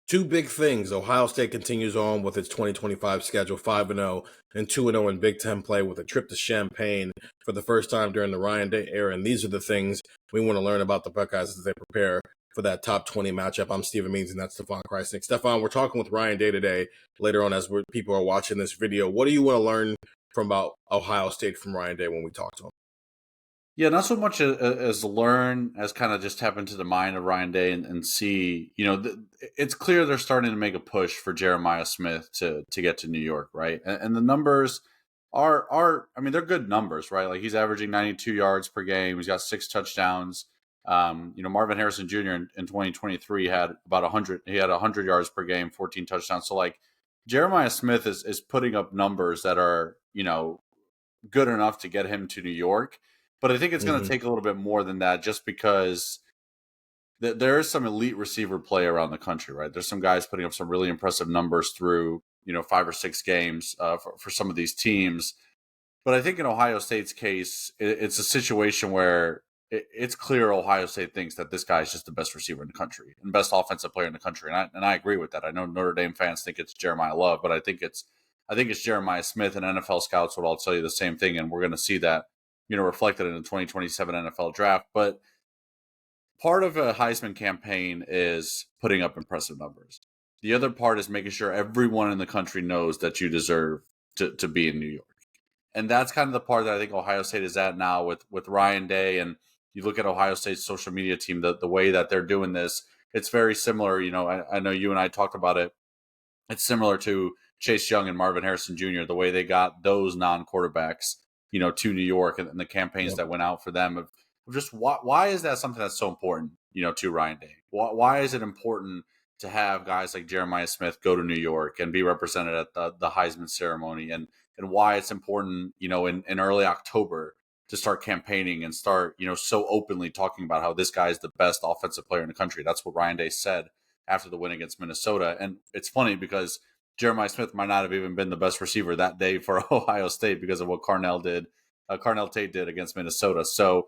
Two big things. Ohio State continues on with its 2025 schedule, 5-0 and 2-0 in Big Ten play with a trip to Champaign for the first time during the Ryan Day era. And these are the things we want to learn about the Buckeyes as they prepare for that top 20 matchup. I'm Stephen Means, and that's Stefan Krajisnik. Stefan, we're talking with Ryan Day today, later on as people are watching this video. What do you want to learn from about Ohio State from Ryan Day when we talk to him? Yeah, not so much as learn as kind of just tap into the mind of Ryan Day and see, it's clear they're starting to make a push for Jeremiah Smith to get to New York, right? And the numbers are I mean, they're good numbers, right? Like he's averaging 92 yards per game. He's got 6 touchdowns. Marvin Harrison Jr. in 2023 had about 100. He had 100 yards per game, 14 touchdowns. So like Jeremiah Smith is putting up numbers that are, good enough to get him to New York. But I think it's going to take a little bit more than that, just because there is some elite receiver play around the country, right? There's some guys putting up some really impressive numbers through, 5 or 6 games for some of these teams. But I think in Ohio State's case, it's a situation where it's clear Ohio State thinks that this guy is just the best receiver in the country and best offensive player in the country. And I agree with that. I know Notre Dame fans think it's Jeremiah Love, but I think it's Jeremiah Smith, and NFL scouts would all tell you the same thing. And we're going to see that, reflected in the 2027 NFL draft. But part of a Heisman campaign is putting up impressive numbers. The other part is making sure everyone in the country knows that you deserve to be in New York. And that's kind of the part that I think Ohio State is at now with Ryan Day. And you look at Ohio State's social media team, the way that they're doing this, it's very similar. I know you and I talked about it. It's similar to Chase Young and Marvin Harrison Jr., the way they got those non-quarterbacks, to New York, and the campaigns that went out for them of just why is that something that's so important, to Ryan Day? Why is it important to have guys like Jeremiah Smith go to New York and be represented at the Heisman ceremony, and why it's important, in early October to start campaigning and start, so openly talking about how this guy is the best offensive player in the country. That's what Ryan Day said after the win against Minnesota. And it's funny because Jeremiah Smith might not have even been the best receiver that day for Ohio State because of what Carnell Tate did against Minnesota. So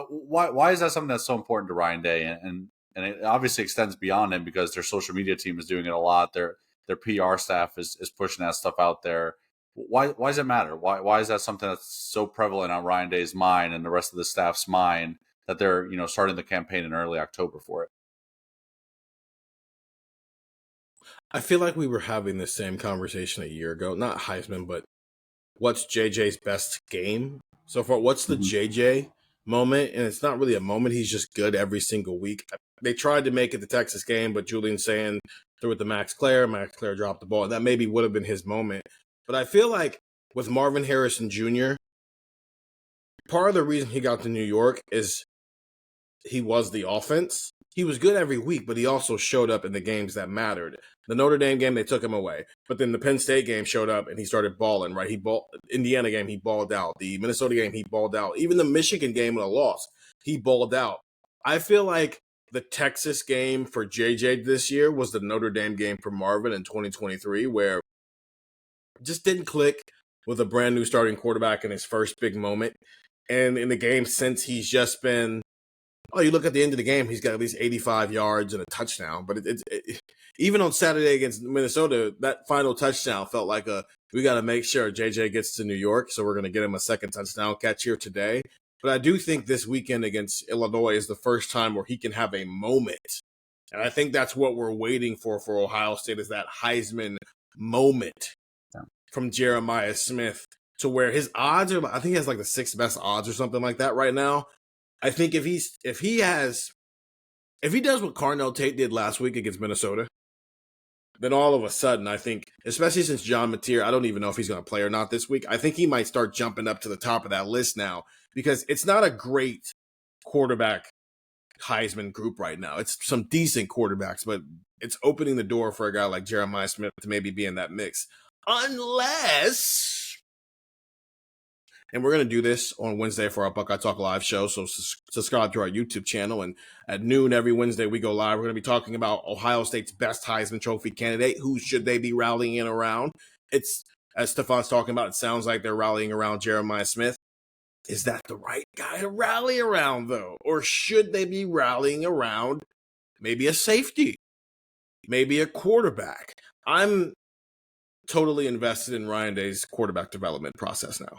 why is that something that's so important to Ryan Day? And it obviously extends beyond him because their social media team is doing it a lot. Their PR staff is pushing that stuff out there. Why does it matter? Why is that something that's so prevalent on Ryan Day's mind and the rest of the staff's mind that they're, starting the campaign in early October for it? I feel like we were having the same conversation a year ago. Not Heisman, but what's JJ's best game so far? What's the JJ moment? And it's not really a moment. He's just good every single week. They tried to make it the Texas game, but Julian Sayin threw it to Max Clare. Max Clare dropped the ball. That maybe would have been his moment. But I feel like with Marvin Harrison Jr., part of the reason he got to New York is he was the offense. He was good every week, but he also showed up in the games that mattered. The Notre Dame game, they took him away. But then the Penn State game showed up and he started balling, right? Indiana game, he balled out. The Minnesota game, he balled out. Even the Michigan game with a loss, he balled out. I feel like the Texas game for JJ this year was the Notre Dame game for Marvin in 2023, where it just didn't click with a brand new starting quarterback in his first big moment. And in the game since, he's just been, you look at the end of the game, he's got at least 85 yards and a touchdown. But even on Saturday against Minnesota, that final touchdown felt like we got to make sure JJ gets to New York, so we're going to get him a second touchdown catch here today. But I do think this weekend against Illinois is the first time where he can have a moment. And I think that's what we're waiting for Ohio State, is that Heisman moment from Jeremiah Smith, to where his odds are, I think he has like the 6th best odds or something like that right now. I think if he does what Carnell Tate did last week against Minnesota, then all of a sudden, I think, especially since John Mateer, I don't even know if he's going to play or not this week, I think he might start jumping up to the top of that list now, because it's not a great quarterback Heisman group right now. It's some decent quarterbacks, but it's opening the door for a guy like Jeremiah Smith to maybe be in that mix. Unless, and we're going to do this on Wednesday for our Buckeye Talk Live show, so subscribe to our YouTube channel, and at noon every Wednesday we go live. We're going to be talking about Ohio State's best Heisman Trophy candidate. Who should they be rallying around? It's, as Stefan's talking about, it sounds like they're rallying around Jeremiah Smith. Is that the right guy to rally around, though? Or should they be rallying around maybe a safety? maybe a quarterback. I'm totally invested in Ryan Day's quarterback development process now.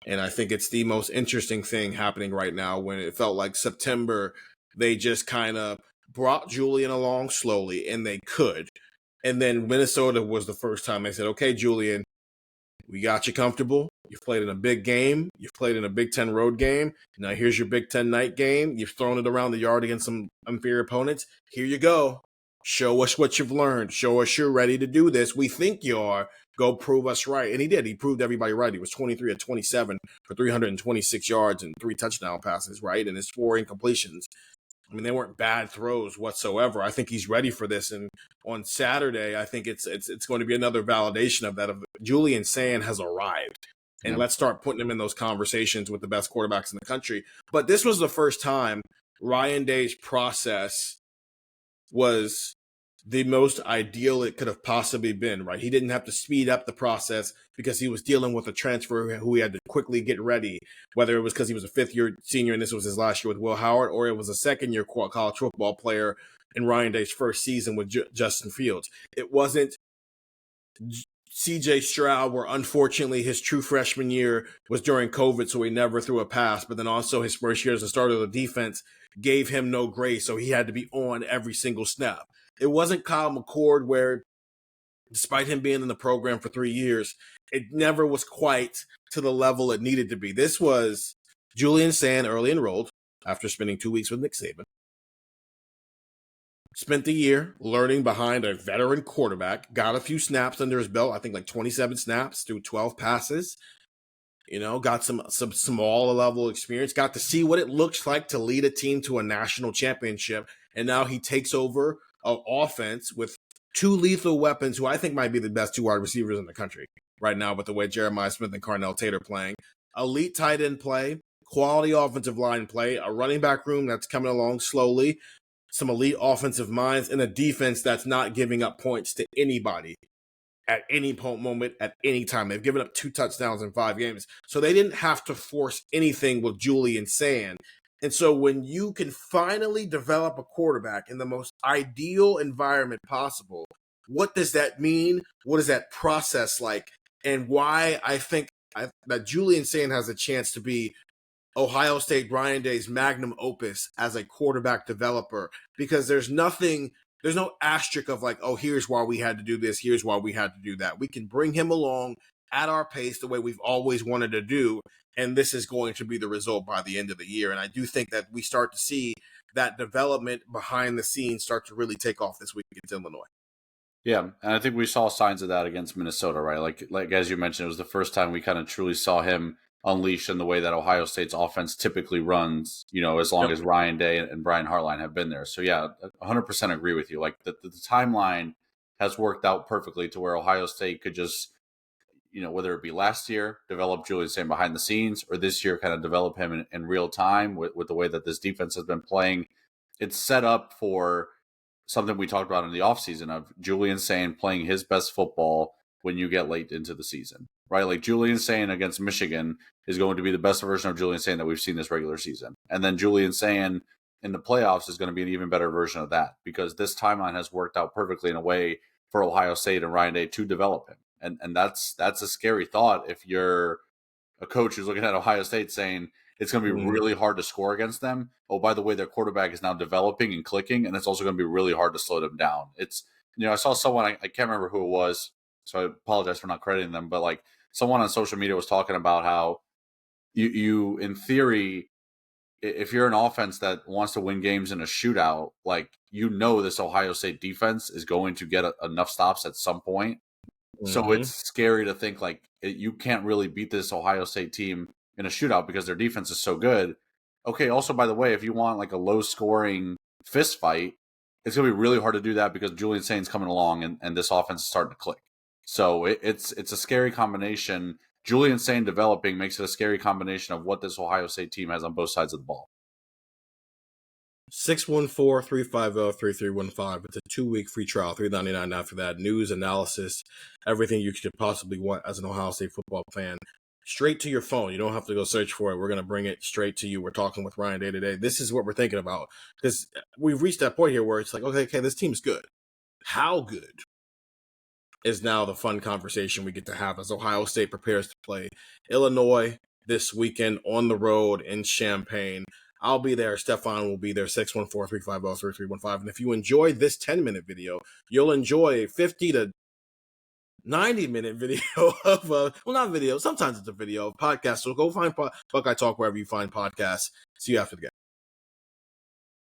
And I think it's the most interesting thing happening right now when it felt like September, they just kind of brought Julian along slowly, and they could. And then Minnesota was the first time they said, okay, Julian, we got you comfortable. You've played in a big game. You've played in a Big Ten road game. Now here's your Big Ten night game. You've thrown it around the yard against some inferior opponents. Here you go. Show us what you've learned. Show us you're ready to do this. We think you are. Go prove us right. And he did. He proved everybody right. He was 23 of 27 for 326 yards and 3 touchdown passes, right? And his 4 incompletions. I mean, they weren't bad throws whatsoever. I think he's ready for this. And on Saturday, I think it's going to be another validation of that. Of Julian Sayin has arrived. And let's start putting him in those conversations with the best quarterbacks in the country. But this was the first time Ryan Day's process was the most ideal it could have possibly been, right? He didn't have to speed up the process because he was dealing with a transfer who he had to quickly get ready, whether it was because he was a fifth-year senior and this was his last year with Will Howard, or it was a second-year college football player in Ryan Day's first season with Justin Fields. It wasn't C.J. Stroud, where unfortunately his true freshman year was during COVID, so he never threw a pass, but then also his first year as a starter of the defense gave him no grace, so he had to be on every single snap. It wasn't Kyle McCord, where despite him being in the program for 3 years, it never was quite to the level it needed to be. This was Julian Sayin, early enrolled, after spending 2 weeks with Nick Saban. Spent the year learning behind a veteran quarterback, got a few snaps under his belt, I think like 27 snaps through 12 passes. Got some small level experience, got to see what it looks like to lead a team to a national championship. And now he takes over an offense with 2 lethal weapons who I think might be the best 2 wide receivers in the country right now with the way Jeremiah Smith and Carnell Tate playing. Elite tight end play, quality offensive line play, a running back room that's coming along slowly, some elite offensive minds, and a defense that's not giving up points to anybody at any moment, at any time. They've given up 2 touchdowns in 5 games. So they didn't have to force anything with Julian Sayin. And so when you can finally develop a quarterback in the most ideal environment possible, what does that mean? What is that process like? And why I think that Julian Sayin has a chance to be Ohio State Ryan Day's magnum opus as a quarterback developer, because there's no asterisk of like, oh, here's why we had to do this, here's why we had to do that. We can bring him along at our pace the way we've always wanted to do, and this is going to be the result by the end of the year. And I do think that we start to see that development behind the scenes start to really take off this week against Illinois. Yeah, and I think we saw signs of that against Minnesota, right? Like as you mentioned, it was the first time we kind of truly saw him unleashed in the way that Ohio State's offense typically runs, as long as Ryan Day and Brian Hartline have been there. So yeah, 100% agree with you. Like the timeline has worked out perfectly to where Ohio State could just, whether it be last year, develop Julian Sayin behind the scenes, or this year kind of develop him in real time with the way that this defense has been playing. It's set up for something we talked about in the offseason of Julian Sayin playing his best football when you get late into the season, right? Like Julian Sayin against Michigan is going to be the best version of Julian Sayin that we've seen this regular season. And then Julian Sayin in the playoffs is going to be an even better version of that, because this timeline has worked out perfectly in a way for Ohio State and Ryan Day to develop him. And that's a scary thought if you're a coach who's looking at Ohio State saying it's going to be really hard to score against them. Oh, by the way, their quarterback is now developing and clicking, and it's also going to be really hard to slow them down. It's, I saw someone, I can't remember who it was, so I apologize for not crediting them, but like someone on social media was talking about how you in theory, if you're an offense that wants to win games in a shootout, like, this Ohio State defense is going to get enough stops at some point. So it's scary to think like you can't really beat this Ohio State team in a shootout because their defense is so good. Okay, also, by the way, if you want like a low-scoring fist fight, it's going to be really hard to do that because Julian Sayin's coming along and this offense is starting to click. So it's a scary combination. Julian Sayin developing makes it a scary combination of what this Ohio State team has on both sides of the ball. 614-350-3315. It's a 2-week free trial, $3.99 after that. News, analysis, everything you could possibly want as an Ohio State football fan. Straight to your phone. You don't have to go search for it. We're going to bring it straight to you. We're talking with Ryan Day today. This is what we're thinking about, because we've reached that point here where it's like, okay, this team's good. How good is now the fun conversation we get to have as Ohio State prepares to play Illinois this weekend on the road in Champaign. I'll be there. Stefan will be there, 614-350-3315. And if you enjoyed this 10-minute video, you'll enjoy a 50 to 90-minute video of, well, not video, sometimes it's a video of podcast. So go find Buckeye Talk wherever you find podcasts. See you after the game.